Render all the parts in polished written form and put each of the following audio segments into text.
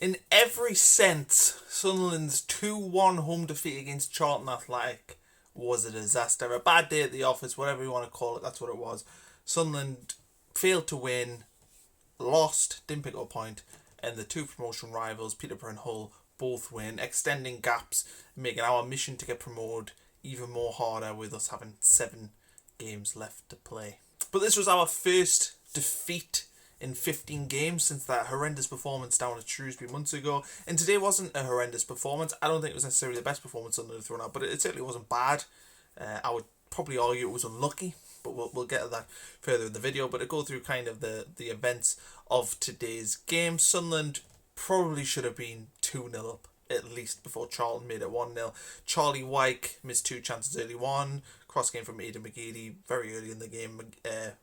In every sense, Sunderland's 2-1 home defeat against Charlton Athletic was a disaster. A bad day at the office, whatever you want to call it, that's what it was. Sunderland failed to win, lost, didn't pick up a point, and the two promotion rivals, Peterborough and Hull, both win, extending gaps, making our mission to get promoted even more harder with us having 7 games left to play. But this was our first defeat in 15 games since that horrendous performance down at Shrewsbury months ago. And today wasn't a horrendous performance. I don't think it was necessarily the best performance under the thrown out, but it certainly wasn't bad. I would probably argue it was unlucky, but we'll get to that further in the video. But to go through kind of the events of today's game, Sunderland probably should have been 2-0 up at least before Charlton made it 1-0. Charlie Wyke missed 2 chances early on. Cross game from Aidan McGeady very early in the game.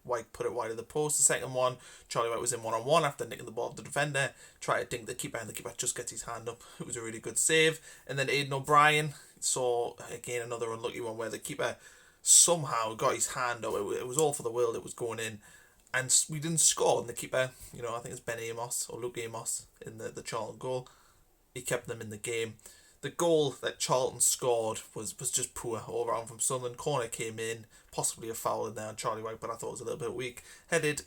Wyke put it wide of the post. The second one, Charlie Wyke was in one-on-one after nicking the ball of the defender. Tried to dink the keeper, and the keeper just gets his hand up. It was a really good save. And then Aidan O'Brien saw, again, another unlucky one where the keeper somehow got his hand up. It was all for the world. It was going in. And we didn't score. And the keeper, I think it's Ben Amos or Luke Amos in the Charlton goal. He kept them in the game. The goal that Charlton scored was just poor all round from Sunderland. Corner came in, possibly a foul in there on Charlie White, but I thought it was a little bit weak. Headed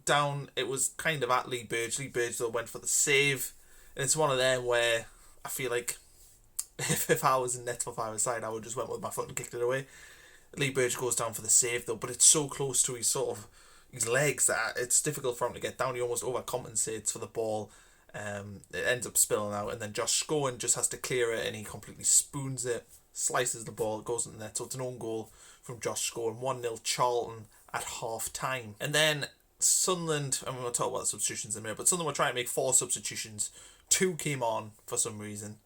down, it was kind of at Lee Burge. Lee Burge though went for the save. And it's one of them where I feel like if I was in net for 5-a-side, I would just went with my foot and kicked it away. Lee Burge goes down for the save though, but it's so close to his legs that it's difficult for him to get down. He almost overcompensates for the ball. It ends up spilling out, and then Josh Scowen just has to clear it, and he completely spoons it, slices the ball, it goes into the net. So it's an own goal from Josh Scowen. 1-0 Charlton at half time. And then Sunderland, and we're going to talk about the substitutions in a minute, but Sunderland were trying to make 4 substitutions. 2 came on for some reason,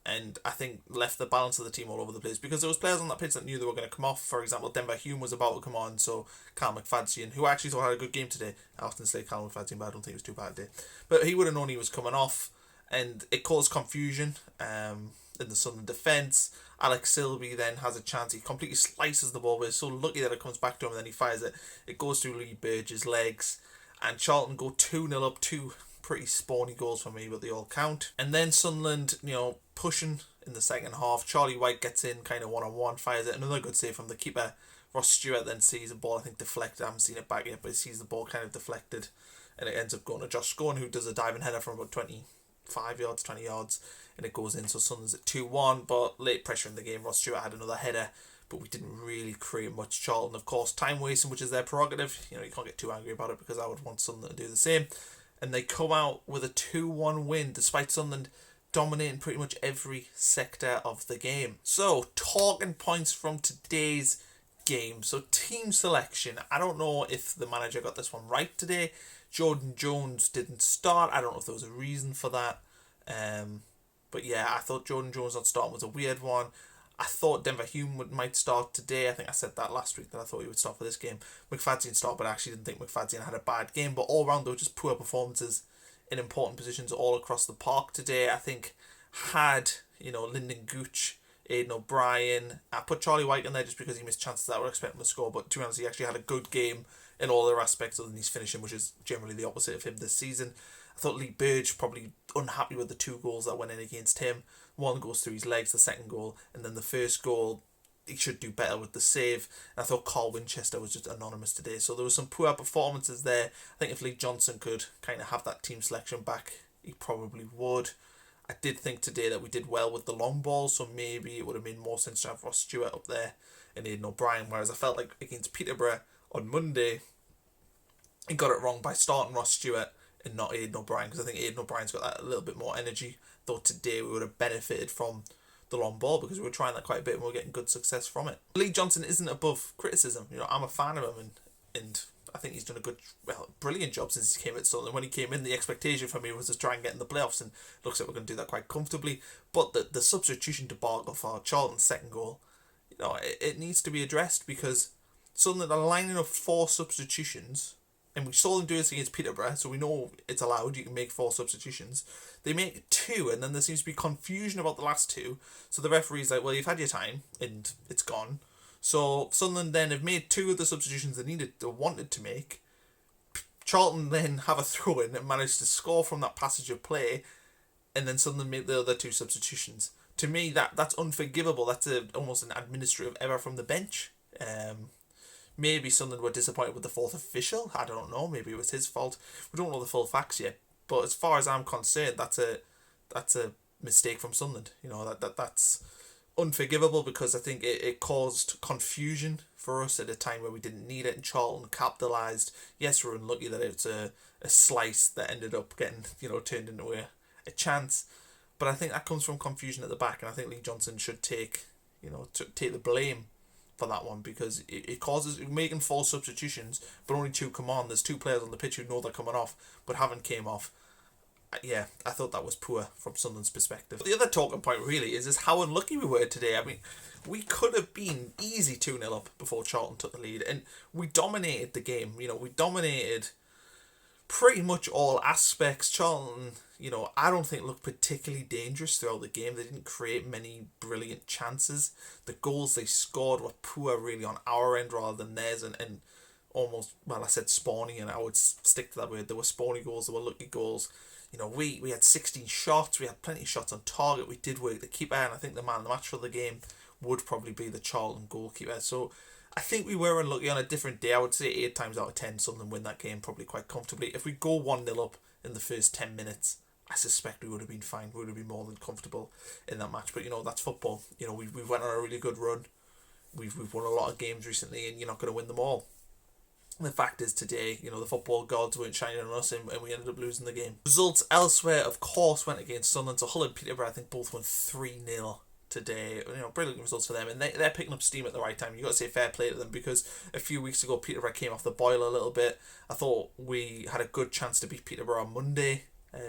and I think left the balance of the team all over the place, because there was players on that pitch that knew they were going to come off. For example, Denver Hume was about to come on, so Carl McFadzean, who I actually thought had a good game today. I often say Carl McFadzean, but I don't think it was too bad today. But he would have known he was coming off, and it caused confusion in the Sunderland defence. Alex Silby then has a chance. He completely slices the ball, but it's so lucky that it comes back to him, and then he fires it. It goes through Lee Burge's legs, and Charlton go 2-0 up, 2 pretty spawny goals for me, but they all count. And then Sunderland, pushing in the second half. Charlie White gets in kind of one-on-one, fires it. Another good save from the keeper. Ross Stewart then sees the ball, I think, deflected. I haven't seen it back yet, but he sees the ball kind of deflected, and it ends up going to Josh Scowen, who does a diving header from about 25 yards, 20 yards, and it goes in. So Sunderland's at 2-1, but late pressure in the game. Ross Stewart had another header, but we didn't really create much. Charlton, of course, time wasting, which is their prerogative. You can't get too angry about it, because I would want Sunderland to do the same. And they come out with a 2-1 win, despite Sunderland dominating pretty much every sector of the game. So, talking points from today's game. So, team selection. I don't know if the manager got this one right today. Jordan Jones didn't start. I don't know if there was a reason for that. But yeah, I thought Jordan Jones not starting was a weird one. I thought Denver Hume might start today. I think I said that last week, that I thought he would start for this game. McFadzean start, but I actually didn't think McFadzean had a bad game. But all round, though, just poor performances in important positions all across the park today. I think had, Lyndon Gooch, Aidan O'Brien, I put Charlie White in there just because he missed chances that I would expect him to score. But to be honest, he actually had a good game in all other aspects other than his finishing, which is generally the opposite of him this season. I thought Lee Burge probably unhappy with the 2 goals that went in against him. One goes through his legs, the second goal, and then the first goal, he should do better with the save. And I thought Carl Winchester was just anonymous today. So there was some poor performances there. I think if Lee Johnson could kind of have that team selection back, he probably would. I did think today that we did well with the long ball, so maybe it would have made more sense to have Ross Stewart up there and Aidan O'Brien, whereas I felt like against Peterborough on Monday, he got it wrong by starting Ross Stewart and not Aidan O'Brien, because I think Aidan O'Brien's got that a little bit more energy. Though today we would have benefited from the long ball, because we were trying that quite a bit and we were getting good success from it. Lee Johnson isn't above criticism. I'm a fan of him, and I think he's done a brilliant job since he came at Sunderland. When he came in, the expectation for me was to try and get in the playoffs, and it looks like we're going to do that quite comfortably. But the substitution debacle for Charlton's second goal, it needs to be addressed, because Sunderland are lining up 4 substitutions. And we saw them do this against Peterborough, so we know it's allowed. You can make 4 substitutions. They make 2, and then there seems to be confusion about the last 2. So the referee's like, well, you've had your time, and it's gone. So Sunderland then have made 2 of the substitutions they needed or wanted to make. Charlton then have a throw-in and managed to score from that passage of play. and then Sunderland make the other two substitutions. To me, that's unforgivable. That's almost an administrative error from the bench. Maybe Sunderland were disappointed with the fourth official. I don't know. Maybe it was his fault. We don't know the full facts yet. But as far as I'm concerned, that's a mistake from Sunderland. You know, that's unforgivable, because I think it caused confusion for us at a time where we didn't need it, and Charlton capitalised. Yes, we're unlucky that it's a slice that ended up getting, you know, turned into a chance. But I think that comes from confusion at the back, and I think Lee Johnson should take the blame for that one, because it causes making false substitutions, but only two come on. There's two players on the pitch who know they're coming off but haven't came off. Yeah, I thought that was poor from Sunderland's perspective. But the other talking point really is how unlucky we were today. I mean, we could have been easy 2-0 up before Charlton took the lead, and we dominated the game. You know, we dominated pretty much all aspects. Charlton, you know, I don't think looked particularly dangerous throughout the game. They didn't create many brilliant chances. The goals they scored were poor really on our end rather than theirs, and almost, well, I said spawny, and I would stick to that word. There were spawny goals, there were lucky goals. You know, we had 16 shots, we had plenty of shots on target, we did work the keeper, and I think the man of the match for the game would probably be the Charlton goalkeeper. So I think we were unlucky on a different day. I would say 8 times out of 10 Sunderland win that game probably quite comfortably. If we go 1-0 up in the first 10 minutes, I suspect we would have been fine. We would have been more than comfortable in that match. But, you know, that's football. You know, we've went on a really good run. We've won a lot of games recently, and you're not going to win them all. The fact is today, you know, the football gods weren't shining on us, and we ended up losing the game. Results elsewhere, of course, went against Sunderland. So Hull and Peterborough, I think, both won 3-0 today. You know, brilliant results for them, and they're picking up steam at the right time. You've got to say fair play to them, because a few weeks ago Peterborough came off the boil a little bit. I thought we had a good chance to beat Peterborough on Monday.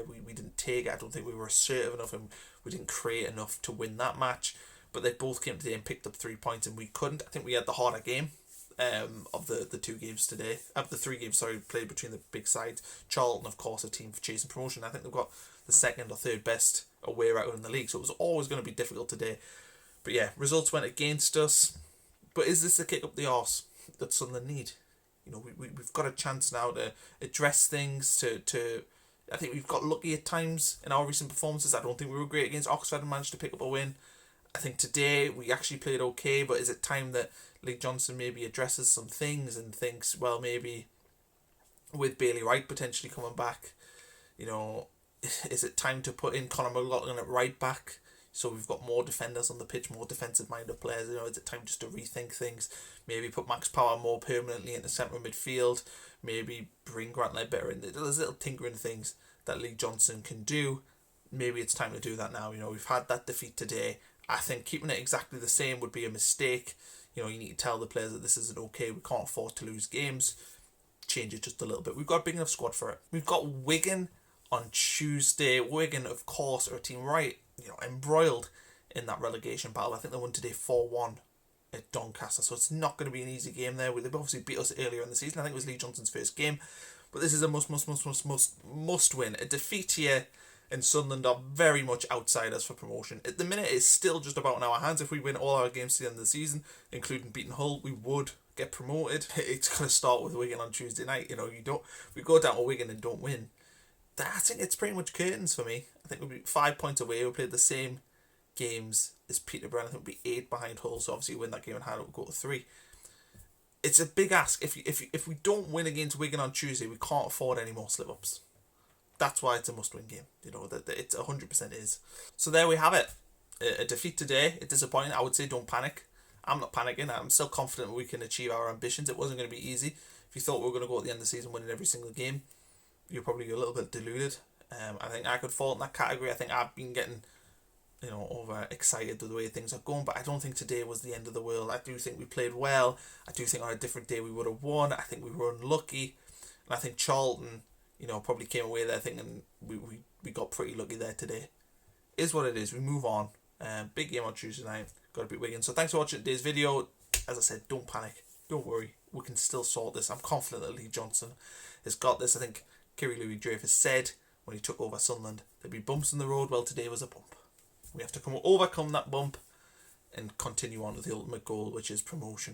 We didn't take it. I don't think we were assertive enough, and we didn't create enough to win that match. But they both came today and picked up 3 points, and we couldn't. I think we had the harder game of the 2 games today. Of the 3 games, played between the big sides. Charlton, of course, a team for chasing promotion. I think they've got the second or third best away record in the league, so it was always going to be difficult today. But yeah, results went against us. But is this a kick up the arse that Sunderland need? You know, we've got a chance now to address things, to I think we've got lucky at times in our recent performances. I don't think we were great against Oxford and managed to pick up a win. I think today we actually played okay, but is it time that Lee Johnson maybe addresses some things and thinks, well, maybe with Bailey Wright potentially coming back, you know, is it time to put in Conor McLaughlin at right back, so we've got more defenders on the pitch, more defensive-minded players? You know, is it time just to rethink things? Maybe put Max Power more permanently into central midfield. Maybe bring Grant Ledbetter in. There's little tinkering things that Lee Johnson can do. Maybe it's time to do that now. You know, we've had that defeat today. I think keeping it exactly the same would be a mistake. You know, you need to tell the players that this isn't okay. We can't afford to lose games. Change it just a little bit. We've got a big enough squad for it. We've got Wigan on Tuesday. Wigan, of course, are a team embroiled in that relegation battle. I think they won today 4-1 at Doncaster, so it's not going to be an easy game there. They've obviously beat us earlier in the season. I think it was Lee Johnson's first game, but this is a must win. A defeat here, and Sunderland are very much outsiders for promotion. At the minute, it's still just about in our hands. If we win all our games to the end of the season, including beating Hull, we would get promoted. It's going to start with Wigan on Tuesday night. You know, we go down to Wigan and don't win, I think it's pretty much curtains for me. I think we'll be 5 points away. We played the same games as Peterborough. I think we'll be 8 behind Hull, so obviously win that game and hand it will go to 3. It's a big ask. If we don't win against Wigan on Tuesday, we can't afford any more slip-ups. That's why it's a must-win game. You know, that it's 100% is. So there we have it. A defeat today. It's disappointing. I would say don't panic. I'm not panicking. I'm still confident we can achieve our ambitions. It wasn't going to be easy. If you thought we were going to go at the end of the season winning every single game, you're probably a little bit deluded. I think I could fall in that category. I think I've been getting, over excited with the way things are going, but I don't think today was the end of the world. I do think we played well. I do think on a different day we would have won. I think we were unlucky, and I think Charlton, probably came away there thinking we got pretty lucky there today. Is what it is. We move on. Big game on Tuesday night. Got to beat Wigan. So thanks for watching today's video. As I said, don't panic. Don't worry. We can still sort this. I'm confident that Lee Johnson has got this. I think Kiri Louis-Dreyfus said when he took over Sunderland there'd be bumps in the road. Well, today was a bump. We have to overcome that bump and continue on with the ultimate goal, which is promotion.